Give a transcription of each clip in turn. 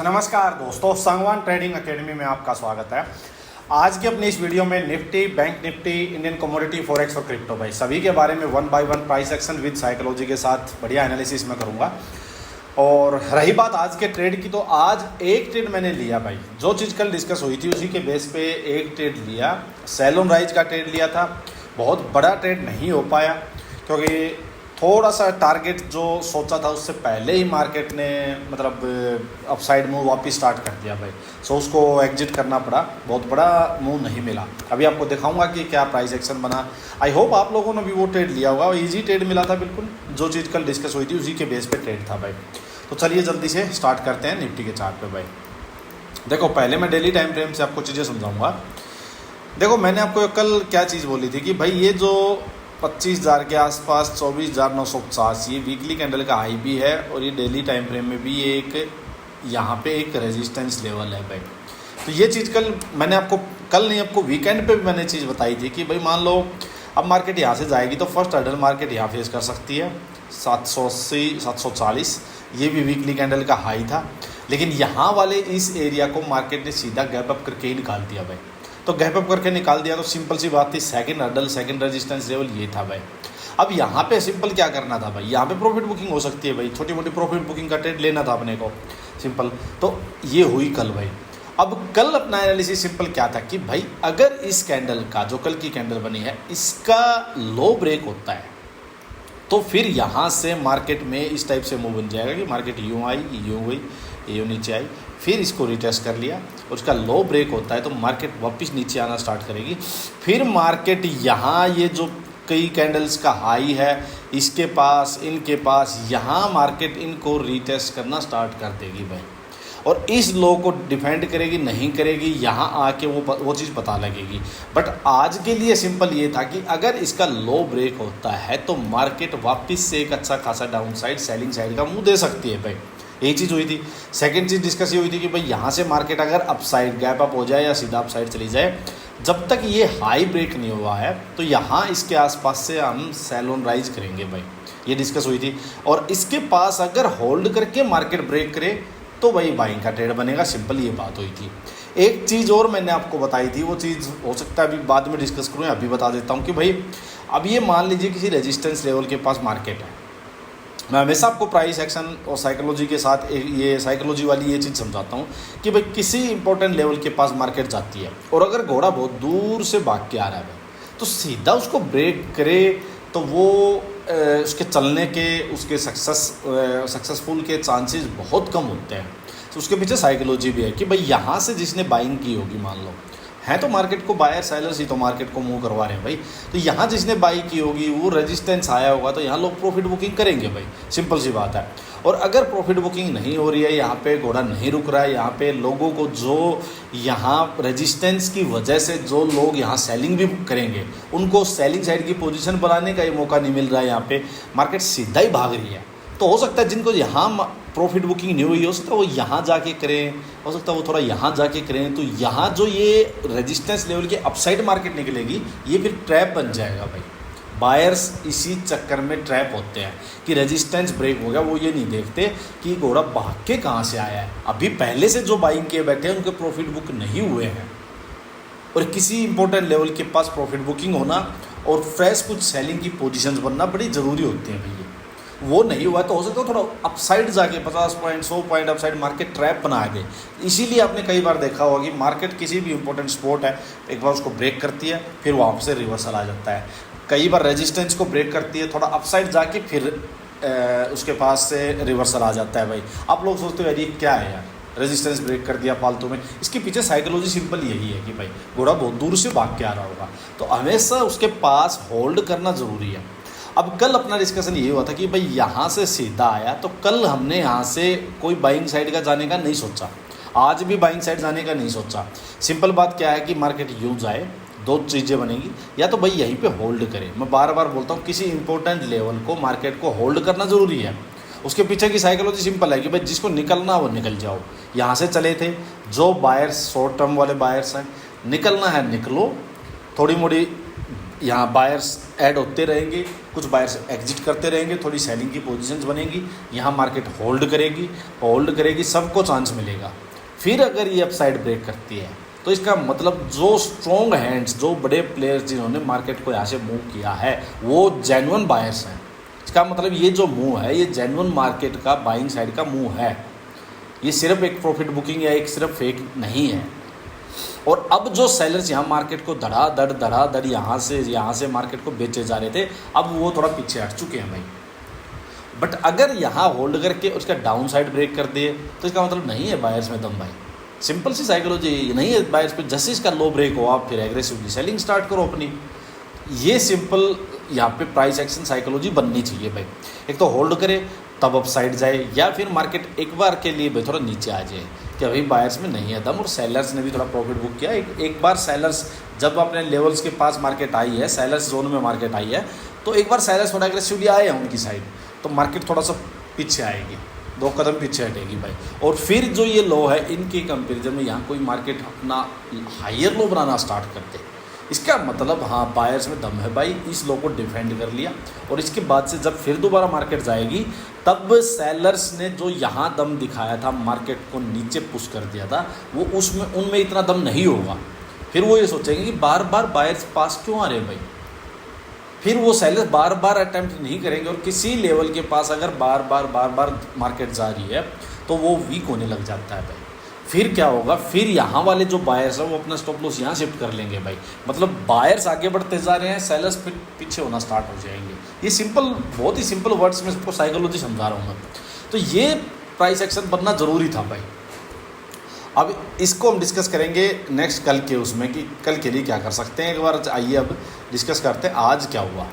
नमस्कार दोस्तों, Sangwan trading academy में आपका स्वागत है। आज की अपनी इस वीडियो में Nifty, bank Nifty, Indian commodity, forex और क्रिप्टो भाई सभी के बारे में one by one price action with psychology के साथ बढ़िया एनालिसिस मैं करूंगा। और रही बात आज के ट्रेड की, तो आज एक ट्रेड मैंने लिया भाई। जो चीज़ कल डिस्कस हुई थी उसी के बेस पे एक ट्रेड लिया। सेल ऑन राइज का ट्रेड लिया था। बहुत बड़ा ट्रेड नहीं हो पाया क्योंकि थोड़ा सा टारगेट जो सोचा था उससे पहले ही मार्केट ने मतलब अपसाइड मूव वापस स्टार्ट कर दिया भाई। सो उसको एग्जिट करना पड़ा। बहुत बड़ा मूव नहीं मिला। अभी आपको दिखाऊंगा कि क्या प्राइस एक्शन बना। आई होप आप लोगों ने भी वो ट्रेड लिया होगा। इजी ट्रेड मिला था बिल्कुल। जो चीज़ कल डिस्कस हुई थी उसी के बेस पे ट्रेड था भाई। तो चलिए जल्दी से स्टार्ट करते हैं निफ्टी के चार्ट पे भाई। देखो, पहले मैं डेली टाइम फ्रेम से आपको चीज़ें समझाऊंगा। देखो, मैंने आपको कल क्या चीज़ बोली थी कि भाई ये जो 25,000 के आसपास 24,950 ये वीकली कैंडल का हाई भी है और ये डेली टाइम फ्रेम में भी एक यहाँ पे एक रेजिस्टेंस लेवल है भाई। तो ये चीज़ कल मैंने आपको, कल नहीं आपको वीकेंड पे भी मैंने चीज़ बताई थी कि भाई मान लो अब मार्केट यहाँ से जाएगी तो फर्स्ट हर्डल मार्केट यहाँ फेस कर सकती है 780 740। ये भी वीकली कैंडल का हाई था, लेकिन यहाँ वाले इस एरिया को मार्केट ने सीधा गैप अप करके ही निकाल दिया भाई। तो गैप अप करके निकाल दिया तो सिंपल सी बात थी, second hurdle second resistance level ये था भाई। अब यहाँ पे सिंपल क्या करना था भाई, यहाँ पे प्रॉफिट बुकिंग हो सकती है भाई। छोटी मोटी प्रॉफिट बुकिंग का ट्रेड लेना था अपने को सिंपल। तो ये हुई कल भाई। अब कल अपना एनालिसिस सिंपल क्या था कि भाई अगर इस कैंडल का, जो कल की कैंडल बनी है, इसका लो ब्रेक होता है तो फिर यहाँ से मार्केट में इस टाइप से मूव बन जाएगा कि मार्केट यूँ आई, यूँ गई, यूँ नीचे आई, फिर इसको रिटेस्ट कर लिया, उसका लो ब्रेक होता है तो मार्केट वापस नीचे आना स्टार्ट करेगी। फिर मार्केट यहाँ ये जो कई कैंडल्स का हाई है इसके पास, इनके पास, यहाँ मार्केट इनको रिटेस्ट करना स्टार्ट कर देगी भाई। और इस लो को डिफेंड करेगी नहीं करेगी, यहाँ आके वो चीज़ पता लगेगी। बट आज के लिए सिंपल ये था कि अगर इसका लो ब्रेक होता है तो मार्केट वापस से एक अच्छा खासा डाउन साइड, सेलिंग साइड का मुंह दे सकती है भाई। यही चीज़ हुई थी। सेकंड चीज़ डिस्कस ये हुई थी कि भाई यहाँ से मार्केट अगर अपसाइड गैप अप हो जाए या सीधा अपसाइड चली जाए, जब तक ये हाई ब्रेक नहीं हुआ है तो यहाँ इसके आसपास से हम सेल ऑन राइज करेंगे भाई। ये डिस्कस हुई थी। और इसके पास अगर होल्ड करके मार्केट ब्रेक करे तो भाई बाइंग का ट्रेड बनेगा। सिंपल ये बात हुई थी। एक चीज़ और मैंने आपको बताई थी, वो चीज़ हो सकता है अभी बाद में डिस्कस करूँ, अभी बता देता हूँ कि भाई अब ये मान लीजिए किसी रेजिस्टेंस लेवल के पास मार्केट है। मैं हमेशा आपको प्राइस एक्शन और साइकोलॉजी के साथ ये साइकोलॉजी वाली ये चीज़ समझाता हूँ कि भाई किसी इंपॉर्टेंट लेवल के पास मार्केट जाती है और अगर घोड़ा बहुत दूर से भाग के आ रहा है भाई, तो सीधा उसको ब्रेक करे तो वो उसके चलने के, उसके सक्सेसफुल के चांसेस बहुत कम होते हैं। तो उसके पीछे साइकोलॉजी भी है कि भाई यहाँ से जिसने बाइंग की होगी, मान लो है तो मार्केट को बायर सेलर्स ही तो मार्केट को मूव करवा रहे हैं भाई। तो यहाँ जिसने बाई की होगी वो रेजिस्टेंस आया होगा तो यहाँ लोग प्रॉफिट बुकिंग करेंगे भाई। सिंपल सी बात है। और अगर प्रॉफिट बुकिंग नहीं हो रही है, यहाँ पे घोड़ा नहीं रुक रहा है, यहाँ पे लोगों को जो यहाँ रेजिस्टेंस की वजह से जो लोग यहाँ सेलिंग भी करेंगे उनको सेलिंग साइड की पोजीशन बनाने का ही मौका नहीं मिल रहा है, यहाँ पे मार्केट सीधा ही भाग रही है। तो हो सकता है जिनको यहाँ प्रॉफिट बुकिंग नहीं हुई, हो सकता है वो यहाँ जाके करें, हो सकता है वो थोड़ा यहाँ जाके करें। तो यहाँ जो ये रेजिस्टेंस लेवल के अपसाइड मार्केट निकलेगी, ये फिर ट्रैप बन जाएगा भाई। बायर्स इसी चक्कर में ट्रैप होते हैं कि रेजिस्टेंस ब्रेक हो गया, वो ये नहीं देखते कि घोड़ा भाग के कहाँ से आया है। अभी पहले से जो बाइंग किए बैठे हैं उनके प्रॉफिट बुक नहीं हुए हैं। और किसी इंपॉर्टेंट लेवल के पास प्रॉफिट बुकिंग होना और फ्रेश कुछ सेलिंग की पोजीशंस बनना बड़ी ज़रूरी होती हैं भैया। वो नहीं हुआ तो हो सकता है थोड़ा अपसाइड जाके 50 point 100 point upside market trap बना दे। इसीलिए आपने कई बार देखा होगा कि मार्केट किसी भी इंपॉर्टेंट स्पॉट है, एक बार उसको ब्रेक करती है फिर वहाँ से रिवर्सल आ जाता है। कई बार रेजिस्टेंस को ब्रेक करती है, थोड़ा अपसाइड जाके फिर उसके पास से रिवर्सल आ जाता है भाई। आप लोग सोचते हो यार ये क्या है यार, रेजिस्टेंस ब्रेक कर दिया फालतू में। इसके पीछे साइकोलॉजी सिंपल यही है कि भाई घोड़ा बहुत दूर से भाग के आ रहा होगा तो हमेशा उसके पास होल्ड करना ज़रूरी है। अब कल अपना डिस्कशन ये हुआ था कि भाई यहाँ से सीधा आया तो कल हमने यहाँ से कोई बाइंग साइड का जाने का नहीं सोचा, आज भी बाइंग साइड जाने का नहीं सोचा। सिंपल बात क्या है कि मार्केट यूँ जाए, दो चीज़ें बनेंगी, या तो भाई यहीं पे होल्ड करे। मैं बार बार बोलता हूँ किसी इंपॉर्टेंट लेवल को मार्केट को होल्ड करना ज़रूरी है। उसके पीछे की साइकोलॉजी सिंपल है कि भाई जिसको निकलना वो निकल जाओ। यहाँ से चले थे जो बायर्स, शॉर्ट टर्म वाले बायर्स हैं, निकलना है निकलो, थोड़ी मोड़ी यहाँ बायर्स ऐड होते रहेंगे, कुछ बायर्स एग्जिट करते रहेंगे, थोड़ी सेलिंग की पोजीशंस बनेंगी, यहाँ मार्केट होल्ड करेगी, सबको चांस मिलेगा। फिर अगर ये अपसाइड ब्रेक करती है तो इसका मतलब जो स्ट्रॉन्ग हैंड्स, जो बड़े प्लेयर्स जिन्होंने मार्केट को यहाँ से मूव किया है वो जेन्युइन बायर्स हैं। इसका मतलब ये जो मूव है ये जेन्युइन मार्केट का बाइंग साइड का मूव है, ये सिर्फ एक प्रॉफिट बुकिंग या एक सिर्फ फेक नहीं है। और अब जो सेलर्स यहाँ मार्केट को धड़ाधड़ यहाँ से मार्केट को बेचे जा रहे थे, अब वो थोड़ा पीछे हट चुके हैं भाई। बट अगर यहाँ होल्ड करके उसका डाउन साइड ब्रेक कर दिए तो इसका मतलब नहीं है बायर्स में दम भाई। सिंपल सी साइकोलॉजी नहीं है बायर्स पे। जैसे इसका लो ब्रेक हो आप फिर एग्रेसिवली सेलिंग स्टार्ट करो अपनी। ये सिंपल यहाँ पे प्राइस एक्शन साइकोलॉजी बननी चाहिए भाई। एक तो होल्ड करे तब अप साइड जाए, या फिर मार्केट एक बार के लिए भाई थोड़ा नीचे आ जाए कि अभी बायर्स में नहीं है दम और सेलर्स ने भी थोड़ा प्रॉफिट बुक किया। एक बार सेलर्स जब अपने लेवल्स के पास मार्केट आई है, सेलर्स जोन में मार्केट आई है, तो एक बार सेलर्स थोड़ा एग्रेसिवली आए हैं उनकी साइड, तो मार्केट थोड़ा सा पीछे आएगी, 2 कदम पीछे हटेगी भाई। और फिर जो ये लो है इनके कंपेरिजन में यहाँ कोई मार्केट अपना हायर लो बनाना स्टार्ट करते, इसका मतलब हाँ बायर्स में दम है भाई। इस लो को डिफेंड कर लिया और इसके बाद से जब फिर दोबारा मार्केट जाएगी तब सेलर्स ने जो यहाँ दम दिखाया था, मार्केट को नीचे पुश कर दिया था, वो उनमें इतना दम नहीं होगा। फिर वो ये सोचेंगे कि बार बार बायर्स पास क्यों आ रहे हैं भाई। फिर वो सेलर्स बार बार अटैम्प्ट नहीं करेंगे और किसी लेवल के पास अगर बार बार मार्केट जा रही है तो वो वीक होने लग जाता है भाई। फिर क्या होगा, फिर यहाँ वाले जो बायर्स हैं वो अपना स्टॉप लॉस यहाँ शिफ्ट कर लेंगे भाई। मतलब बायर्स आगे बढ़ते जा रहे हैं, सेलर्स फिर पीछे होना स्टार्ट हो जाएंगे। ये सिंपल, बहुत ही सिंपल वर्ड्स में इसको साइकोलॉजी समझा रहा हूँ मैं। तो ये प्राइस एक्शन बनना ज़रूरी था भाई। अब इसको हम डिस्कस करेंगे नेक्स्ट कल के उसमें कि कल के लिए क्या कर सकते हैं। एक बार आइए अब डिस्कस करते हैं आज क्या हुआ।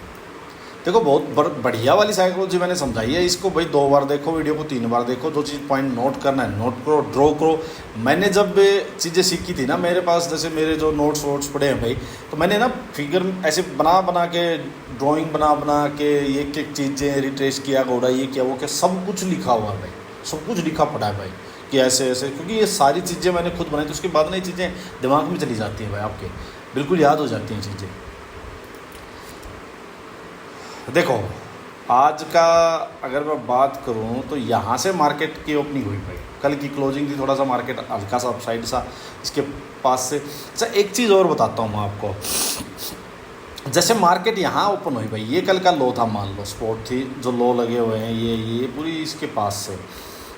देखो बहुत बढ़िया वाली साइकोलॉजी मैंने समझाई है। इसको भाई 2 बार देखो, वीडियो को 3 बार देखो, जो चीज़ पॉइंट नोट करना है नोट करो, ड्रॉ करो। मैंने जब चीज़ें सीखी थी ना, मेरे पास जैसे मेरे जो नोट्स वोट्स पड़े हैं भाई, तो मैंने ना फिगर ऐसे बना के ड्राइंग बना के एक एक चीज़ें रिट्रेस किया, घोड़ा ये किया वो क्या, सब कुछ लिखा हुआ है भाई, सब कुछ लिखा पड़ा है भाई कि ऐसे ऐसे। क्योंकि ये सारी चीज़ें मैंने खुद बनाई, तो उसके बाद ना ये चीज़ें दिमाग में चली जाती हैं भाई, आपके बिल्कुल याद हो जाती हैं चीज़ें। देखो आज का अगर मैं बात करूं तो यहाँ से मार्केट की ओपनिंग हुई भाई, कल की क्लोजिंग थी, थोड़ा सा मार्केट हल्का सा अपसाइड सा इसके पास से। अच्छा एक चीज़ और बताता हूँ मैं आपको, जैसे मार्केट यहाँ ओपन हुई भाई, ये कल का लो था, मान लो स्पॉट थी, जो लो लगे हुए हैं ये पूरी इसके पास से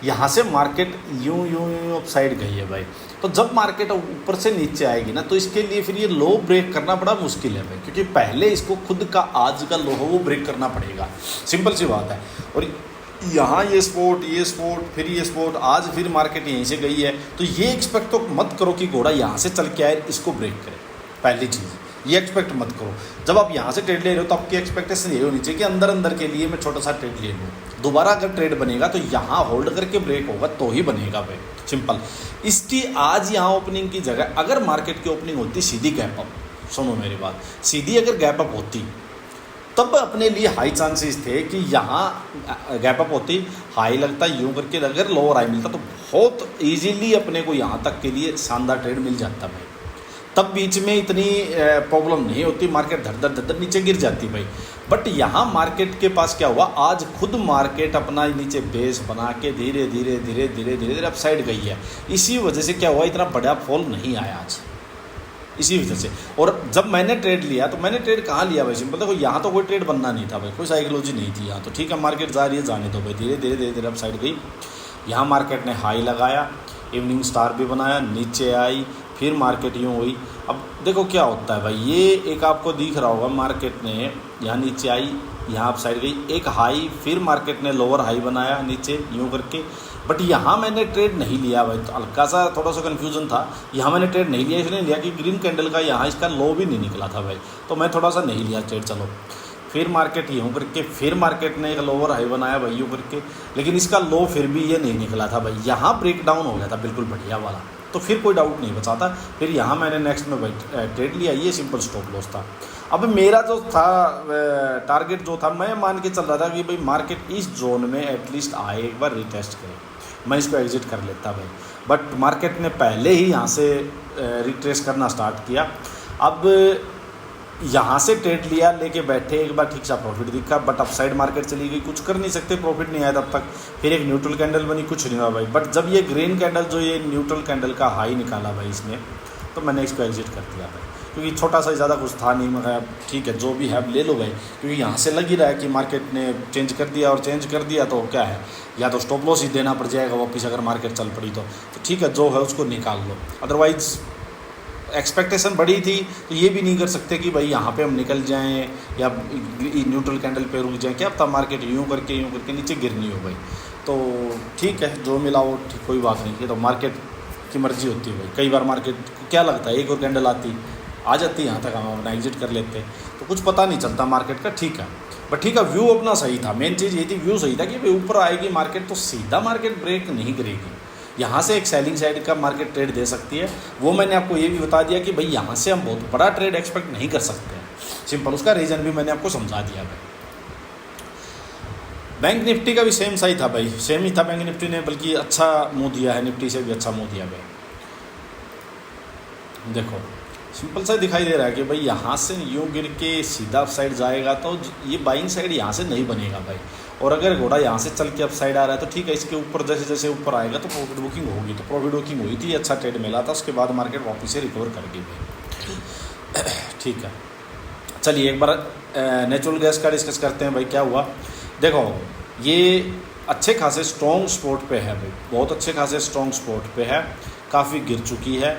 यहाँ से मार्केट यूं अपसाइड गई है भाई। तो जब मार्केट ऊपर से नीचे आएगी ना, तो इसके लिए फिर ये लो ब्रेक करना बड़ा मुश्किल है भाई, क्योंकि पहले इसको खुद का आज का लो हो वो ब्रेक करना पड़ेगा, सिंपल सी बात है। और यहाँ ये स्पॉट फिर ये स्पॉट, आज फिर मार्केट यहीं से गई है, तो ये एक्सपेक्ट तो मत करो कि घोड़ा यहाँ से चल के आए इसको ब्रेक करे। पहली चीज़ ये एक्सपेक्ट मत करो। जब आप यहाँ से ट्रेड ले रहे हो तो आपकी एक्सपेक्टेशन ये होनी चाहिए कि अंदर के लिए मैं छोटा सा ट्रेड ले लूँ, दोबारा अगर ट्रेड बनेगा तो यहाँ होल्ड करके ब्रेक होगा तो ही बनेगा भाई, सिंपल। इसकी आज यहाँ ओपनिंग की जगह अगर मार्केट की ओपनिंग होती सीधी गैप अप, सुनो मेरी बात, सीधी अगर गैप अप होती तब अपने लिए हाई चांसेस थे कि यहाँ गैप अप होती, हाई लगता, यूँ करके अगर लोअर हाई मिलता तो बहुत ईजीली अपने को यहाँ तक के लिए शानदार ट्रेड मिल जाता भाई। तब बीच में इतनी प्रॉब्लम नहीं होती, मार्केट धड़ नीचे गिर जाती भाई। बट यहाँ मार्केट के पास क्या हुआ, आज खुद मार्केट अपना नीचे बेस बना के धीरे धीरे अपसाइड गई है। इसी वजह से क्या हुआ, इतना बड़ा फॉल नहीं आया आज, इसी वजह से। और जब मैंने ट्रेड लिया तो मैंने ट्रेड कहाँ लिया भाई, सिंपल देखो, यहाँ तो कोई ट्रेड बनना नहीं था भाई, कोई साइकोलॉजी नहीं थी यहाँ तो। ठीक है मार्केट जा रही है, जाने दो भाई, धीरे धीरे अपसाइड गई। यहाँ मार्केट ने हाई लगाया, इवनिंग स्टार भी बनाया, नीचे आई, फिर मार्केट यूँ हुई। अब देखो क्या होता है भाई, ये एक आपको दिख रहा होगा, मार्केट ने यहाँ नीचे आई, यहाँ अप साइड गई, एक हाई, फिर मार्केट ने लोअर हाई बनाया नीचे यूँ करके। बट यहाँ मैंने ट्रेड नहीं लिया भाई, तो हल्का सा थोड़ा सा कन्फ्यूजन था। यहाँ मैंने ट्रेड नहीं लिया, इसलिए लिया कि ग्रीन कैंडल का यहाँ इसका लो भी नहीं निकला था भाई, तो मैं थोड़ा सा नहीं लिया ट्रेड। चलो फिर मार्केट यूँ करके, फिर मार्केट ने एक लोअर हाई बनाया भाई यूँ करके, लेकिन इसका लो फिर भी ये नहीं निकला था भाई, यहाँ ब्रेक डाउन हो गया था बिल्कुल बढ़िया वाला, तो फिर कोई डाउट नहीं बचा था। फिर यहाँ मैंने नेक्स्ट में भाई ट्रेड लिया, ये सिंपल स्टॉप लॉस था। अब मेरा जो था टारगेट जो था, मैं मान के चल रहा था कि भाई मार्केट इस जोन में एटलीस्ट आए, एक बार रिटेस्ट करे, मैं इसको एग्जिट कर लेता भाई। बट मार्केट ने पहले ही यहाँ से रिट्रेस करना स्टार्ट किया। अब यहाँ से ट्रेड लिया, लेके बैठे, एक बार ठीक सा प्रॉफिट दिखा, बट अपसाइड मार्केट चली गई, कुछ कर नहीं सकते, प्रॉफिट नहीं आया तब तक। फिर एक न्यूट्रल कैंडल बनी, कुछ नहीं हुआ भाई। बट जब ये ग्रीन कैंडल जो ये न्यूट्रल कैंडल का हाई निकाला भाई इसने, तो मैंने इसको एग्जिट कर दिया भाई, क्योंकि छोटा सा ज़्यादा कुछ था नहीं। मगर ठीक है, जो भी है ले लो भाई, क्योंकि यहाँ से लग ही रहा है कि मार्केट ने चेंज कर दिया, और चेंज कर दिया तो क्या है, या तो स्टॉप लॉस ही देना पड़ जाएगा वापस अगर मार्केट चल पड़ी तो ठीक है, जो है उसको निकाल लो। अदरवाइज़ एक्सपेक्टेशन बड़ी थी तो ये भी नहीं कर सकते कि भाई यहाँ पे हम निकल जाएं या न्यूट्रल कैंडल पे रुक जाएं, क्या पता मार्केट यूँ करके नीचे गिरनी हो भाई। तो ठीक है, जो मिला वो ठीक, कोई बात नहीं, ये तो मार्केट की मर्जी होती है भाई। कई बार मार्केट को क्या लगता है, एक और कैंडल आ जाती यहाँ तक, हम अपना एग्जिट कर लेते, तो कुछ पता नहीं चलता मार्केट का। ठीक है, बट ठीक है, व्यू अपना सही था। मेन चीज़ ये थी, व्यू सही था कि भाई ऊपर आएगी मार्केट तो सीधा मार्केट ब्रेक नहीं करेगी, यहाँ से एक सेलिंग साइड का मार्केट ट्रेड दे सकती है। वो मैंने आपको ये भी बता दिया कि भाई यहाँ से हम बहुत बड़ा ट्रेड एक्सपेक्ट नहीं कर सकते हैं, सिंपल। उसका रीज़न भी मैंने आपको समझा दिया भाई। बैंक निफ्टी का भी सेम सही था भाई, सेम ही था बैंक निफ्टी ने, बल्कि अच्छा मुँह दिया है, निफ्टी से भी अच्छा मुँह दिया भाई। देखो सिंपल सा दिखाई दे रहा है कि भाई यहाँ से यूँ गिर के सीधा अप साइड जाएगा तो ये बाइंग साइड यहाँ से नहीं बनेगा भाई। और अगर घोड़ा यहाँ से चल के अप साइड आ रहा है तो ठीक है, इसके ऊपर जैसे जैसे ऊपर आएगा तो प्रॉफिट बुकिंग होगी, तो प्रॉफिट बुकिंग हुई थी, अच्छा ट्रेड मिला था, उसके बाद मार्केट वापस से रिकवर कर गई भाई। ठीक है, चलिए एक बार नेचुरल गैस का डिस्कस करते हैं भाई। क्या हुआ, देखो ये अच्छे खासे स्ट्रॉन्ग स्पॉट पे है भाई, बहुत अच्छे खासे स्ट्रॉन्ग स्पॉट पे है, काफ़ी गिर चुकी है।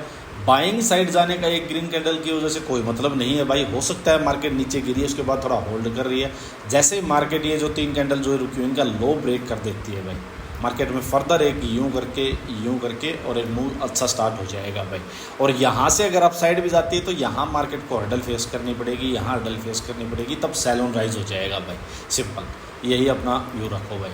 बाइंग साइड जाने का एक ग्रीन कैंडल की वजह से कोई मतलब नहीं है भाई। हो सकता है मार्केट नीचे गिरी है, उसके बाद थोड़ा होल्ड कर रही है। जैसे ही मार्केट ये जो 3 कैंडल जो रुकी हुई इनका लो ब्रेक कर देती है भाई, मार्केट में फर्दर एक यूं करके और एक मूव अच्छा स्टार्ट हो जाएगा भाई। और यहाँ से अगर अप साइड भी जाती है तो यहाँ मार्केट को हर्डल फेस करनी पड़ेगी, यहाँ हर्डल फेस करनी पड़ेगी, तब सेल ऑन राइज हो जाएगा भाई, सिंपल। यही अपना व्यू रखो भाई।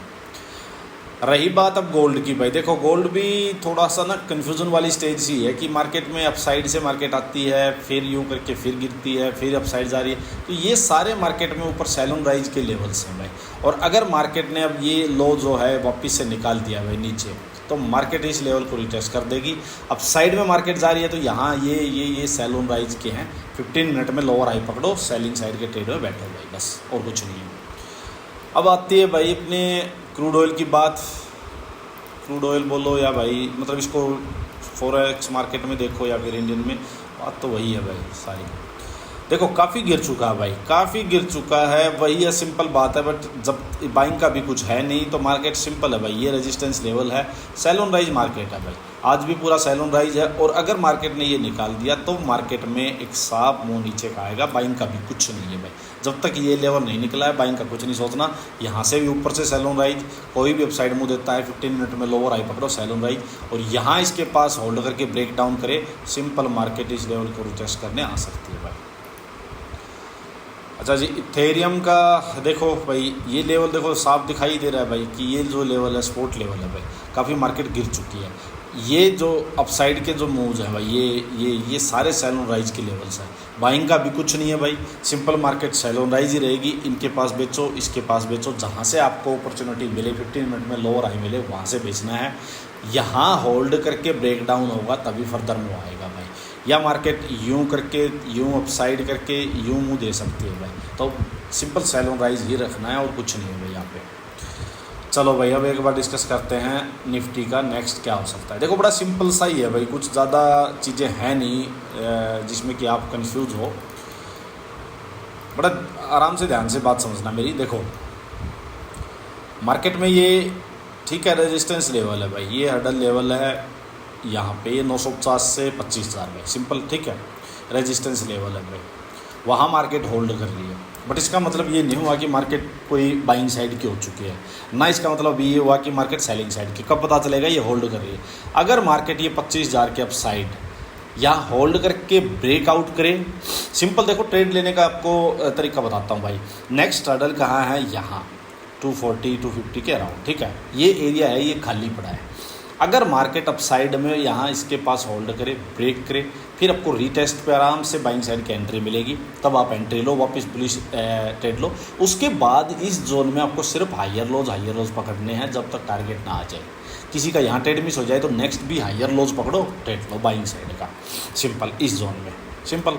रही बात अब गोल्ड की भाई, देखो गोल्ड भी थोड़ा सा ना कन्फ्यूज़न वाली स्टेज ही है कि मार्केट में अपसाइड से मार्केट आती है, फिर यूं करके फिर गिरती है, फिर अपसाइड जा रही है, तो ये सारे मार्केट में ऊपर सेल ऑन राइज के लेवल्स हैं भाई। और अगर मार्केट ने अब ये लो जो है वापस से निकाल दिया भाई नीचे, तो मार्केट इस लेवल को रिटेस्ट कर देगी। अब साइड में मार्केट जा रही है तो यहाँ ये सेल ऑन राइज के हैं। 15 मिनट में लोअर हाई पकड़ो, सेलिंग साइड के ट्रेड में बैठो भाई, बस और कुछ नहीं है। अब आती है भाई अपने क्रूड ऑयल की बात। क्रूड ऑयल बोलो या भाई मतलब इसको फॉरेक्स मार्केट में देखो या फिर इंडियन में, बात तो वही है भाई सारी। देखो काफ़ी गिर चुका है भाई, काफ़ी गिर चुका है, वही है, सिंपल बात है। बट जब बाइंग का भी कुछ है नहीं तो मार्केट सिंपल है भाई, ये रेजिस्टेंस लेवल है, सेल ऑन राइज मार्केट है भाई, आज भी पूरा सेल ऑन राइज है। और अगर मार्केट ने ये निकाल दिया तो मार्केट में एक साफ मुंह नीचे का आएगा, बाइंग का भी कुछ नहीं है भाई। जब तक ये लेवल नहीं निकला है बाइंग का कुछ नहीं सोचना। यहाँ से भी ऊपर से सेल ऑन राइज, कोई भी अपसाइड मुंह देता है 15 मिनट में लोअर हाई पकड़ो, सेल ऑन राइज, और यहाँ इसके पास होल्ड करके ब्रेक डाउन करे, सिंपल मार्केट इस लेवल को रिटेस्ट करने आ सकती है भाई। अच्छा जी, इथेरियम का देखो भाई, ये लेवल देखो साफ दिखाई दे रहा है भाई कि ये जो लेवल है स्पोर्ट लेवल है भाई, काफ़ी मार्केट गिर चुकी है। ये जो अपसाइड के जो मूव्स हैं भाई, ये सारे सेल ऑन राइज के लेवल्स हैं, बाइंग का भी कुछ नहीं है भाई, simple market sell on rise ही रहेगी। इनके पास बेचो, इसके पास बेचो, जहाँ से आपको अपॉर्चुनिटी मिले, 15 मिनट में लोअर हाई मिले, वहाँ से बेचना है। यहाँ होल्ड करके ब्रेक डाउन होगा तभी फर्दर मूव आएगा भाई, या मार्केट यूं करके यूं अपसाइड करके यूं मुँह दे सकती है भाई। तो सिंपल सेल ऑन राइज ही रखना है और कुछ नहीं है भाई यहाँ पे। चलो भाई अब एक बार डिस्कस करते हैं निफ्टी का नेक्स्ट क्या हो सकता है। देखो बड़ा सिंपल सा ही है भाई, कुछ ज़्यादा चीज़ें हैं नहीं जिसमें कि आप कंफ्यूज हो, बड़ा आराम से ध्यान से बात समझना मेरी। देखो मार्केट में ये ठीक है रेजिस्टेंस लेवल है भाई, ये हर्डल लेवल है यहाँ पे, ये 950 से 25,000 भाई, सिंपल ठीक है रेजिस्टेंस लेवल है भाई, वहाँ मार्केट होल्ड कर रही है। बट इसका मतलब ये नहीं हुआ कि मार्केट कोई बाइंग साइड की हो चुकी है, ना इसका मतलब ये हुआ कि मार्केट सेलिंग साइड की। कब पता चलेगा, ये होल्ड कर रही है। अगर मार्केट ये 25,000 के अप साइड या होल्ड करके ब्रेकआउट करे, सिंपल देखो ट्रेड लेने का आपको तरीका बताता हूँ भाई। नेक्स्ट हर्डल कहाँ है, यहाँ 240 250 के अराउंड, ठीक है, ये एरिया है, ये खाली पड़ा है। अगर मार्केट अपसाइड में यहाँ इसके पास होल्ड करे, ब्रेक करे, फिर आपको रीटेस्ट पे आराम से बाइंग साइड की एंट्री मिलेगी, तब आप एंट्री लो, वापस बुलिश ट्रेड लो। उसके बाद इस जोन में आपको सिर्फ हायर लोज पकड़ने हैं जब तक टारगेट ना आ जाए। किसी का यहाँ ट्रेड मिस हो जाए तो नेक्स्ट भी हायर लोज पकड़ो, ट्रेड लो बाइंग साइड का, सिंपल इस जोन में, सिंपल।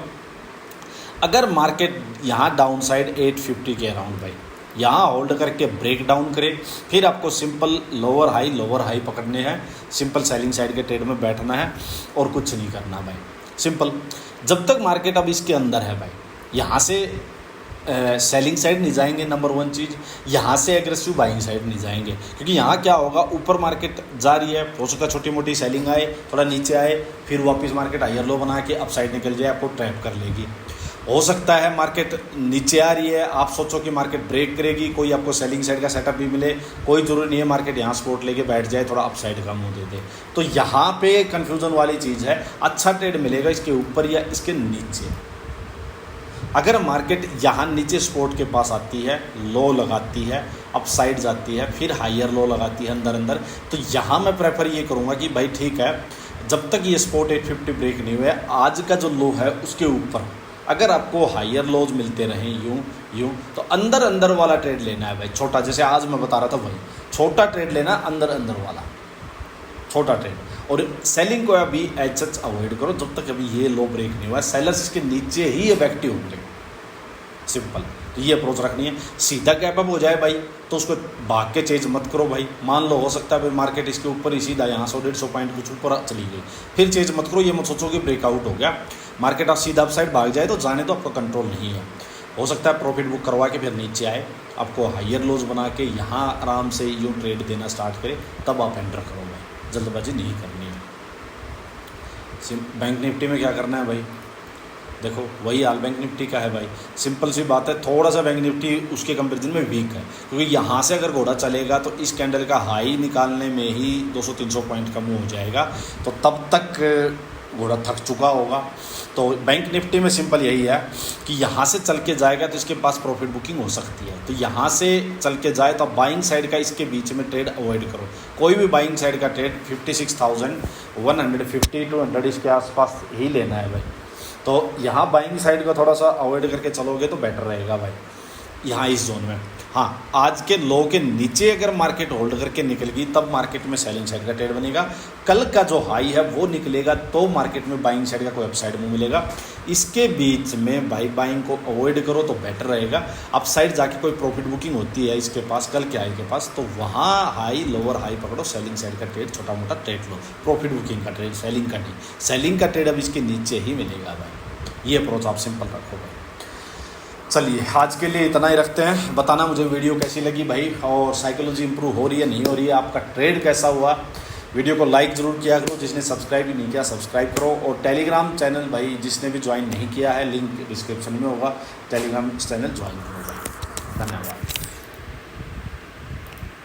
अगर मार्केट यहाँ डाउन साइड 850 के अराउंड भाई यहाँ होल्ड करके ब्रेक डाउन करे, फिर आपको सिंपल लोअर हाई पकड़ने हैं, सिंपल सेलिंग साइड के ट्रेड में बैठना है और कुछ नहीं करना भाई, सिंपल। जब तक मार्केट अब इसके अंदर है भाई, यहाँ से सेलिंग साइड नहीं जाएंगे, नंबर वन चीज़, यहाँ से एग्रेसिव बाइंग साइड नहीं जाएंगे, क्योंकि यहाँ क्या होगा, ऊपर मार्केट जा रही है, हो सकता है छोटी मोटी सेलिंग आए, थोड़ा नीचे आए, फिर वापस मार्केट हायर लो बना के अप साइड निकल जाए, आपको ट्रैप कर लेगी। हो सकता है मार्केट नीचे आ रही है, आप सोचो कि मार्केट ब्रेक करेगी, कोई आपको सेलिंग साइड का सेटअप भी मिले, कोई जरूरी नहीं है मार्केट यहाँ सपोर्ट लेके बैठ जाए, थोड़ा अप साइड का मुंह दे दे। तो यहाँ पे कन्फ्यूज़न वाली चीज़ है, अच्छा ट्रेड मिलेगा इसके ऊपर या इसके नीचे। अगर मार्केट यहाँ नीचे सपोर्ट के पास आती है, लो लगाती है, अप साइड जाती है, फिर हायर लो लगाती है अंदर, तो यहाँ मैं प्रेफर ये करूँगा कि भाई ठीक है, जब तक ये सपोर्ट 850 ब्रेक नहीं हुआ है, आज का जो लो है उसके ऊपर अगर आपको हायर लोज मिलते रहें यूं तो अंदर वाला ट्रेड लेना है भाई, छोटा, जैसे आज मैं बता रहा था भाई, छोटा ट्रेड लेना, अंदर वाला छोटा ट्रेड। और सेलिंग को अभी एज सच अवॉइड करो जब तक अभी ये लो ब्रेक नहीं हुआ, सेलर्स इसके नीचे ही इफेक्टिव होंगे, सिंपल। तो ये अप्रोच रखनी है। सीधा गैप अप हो जाए भाई तो उसको भाग के चेंज मत करो भाई। मान लो हो सकता है भाई मार्केट इसके ऊपर ही सीधा यहाँ 100-150 पॉइंट कुछ ऊपर चली गई, फिर चेंज मत करो, ये मत सोचो कि ब्रेकआउट हो गया, मार्केट आप सीधा अप साइड भाग जाए तो जाने तो आपका कंट्रोल नहीं है। हो सकता है प्रॉफिट बुक करवा के फिर नीचे आए, आपको हायर लोज बना के यहाँ आराम से यूँ ट्रेड देना स्टार्ट करे, तब आप एंटर करो भाई, जल्दबाजी नहीं करनी है। बैंक निफ्टी में क्या करना है भाई, देखो वही हाल बैंक निफ्टी का है भाई, सिंपल सी बात है, थोड़ा सा बैंक निफ्टी उसके कंपैरिजन में वीक है, क्योंकि यहाँ से अगर घोड़ा चलेगा तो इस कैंडल का हाई निकालने में ही 200-300 पॉइंट कम हो जाएगा, तो तब तक घोड़ा थक चुका होगा। तो बैंक निफ्टी में सिंपल यही है कि यहाँ से चल के जाएगा तो इसके पास प्रॉफिट बुकिंग हो सकती है, तो यहाँ से चल के जाए तो बाइंग साइड का इसके बीच में ट्रेड अवॉइड करो। कोई भी बाइंग साइड का ट्रेड 56,150 to 100 इसके आसपास ही लेना है भाई। तो यहाँ बाइंग साइड को थोड़ा सा अवॉइड करके चलोगे तो बेटर रहेगा भाई, यहाँ इस जोन में। हाँ, आज के लो के नीचे अगर मार्केट होल्ड करके निकल गई तब मार्केट में सेलिंग साइड का ट्रेड बनेगा। कल का जो हाई है वो निकलेगा तो मार्केट में बाइंग साइड का कोई अपसाइड में मिलेगा। इसके बीच में भाई बाइंग को अवॉइड करो तो बेटर रहेगा। अपसाइड जाके कोई प्रॉफिट बुकिंग होती है इसके पास, कल के हाई के पास, तो वहाँ हाई लोअर हाई पकड़ो, सेलिंग साइड का ट्रेड छोटा मोटा ट्रेड लो, प्रॉफिट बुकिंग का ट्रेड, सेलिंग का नहीं। सेलिंग का ट्रेड अब इसके नीचे ही मिलेगा भाई, ये अप्रोच आप सिंपल रखो भाई। चलिए आज के लिए इतना ही रखते हैं। बताना मुझे वीडियो कैसी लगी भाई, और साइकोलॉजी इंप्रूव हो रही है नहीं हो रही है, आपका ट्रेड कैसा हुआ। वीडियो को लाइक ज़रूर किया करो, जिसने सब्सक्राइब भी नहीं किया सब्सक्राइब करो, और टेलीग्राम चैनल भाई जिसने भी ज्वाइन नहीं किया है लिंक डिस्क्रिप्शन में होगा, टेलीग्राम चैनल ज्वाइन करो भाई। धन्यवाद।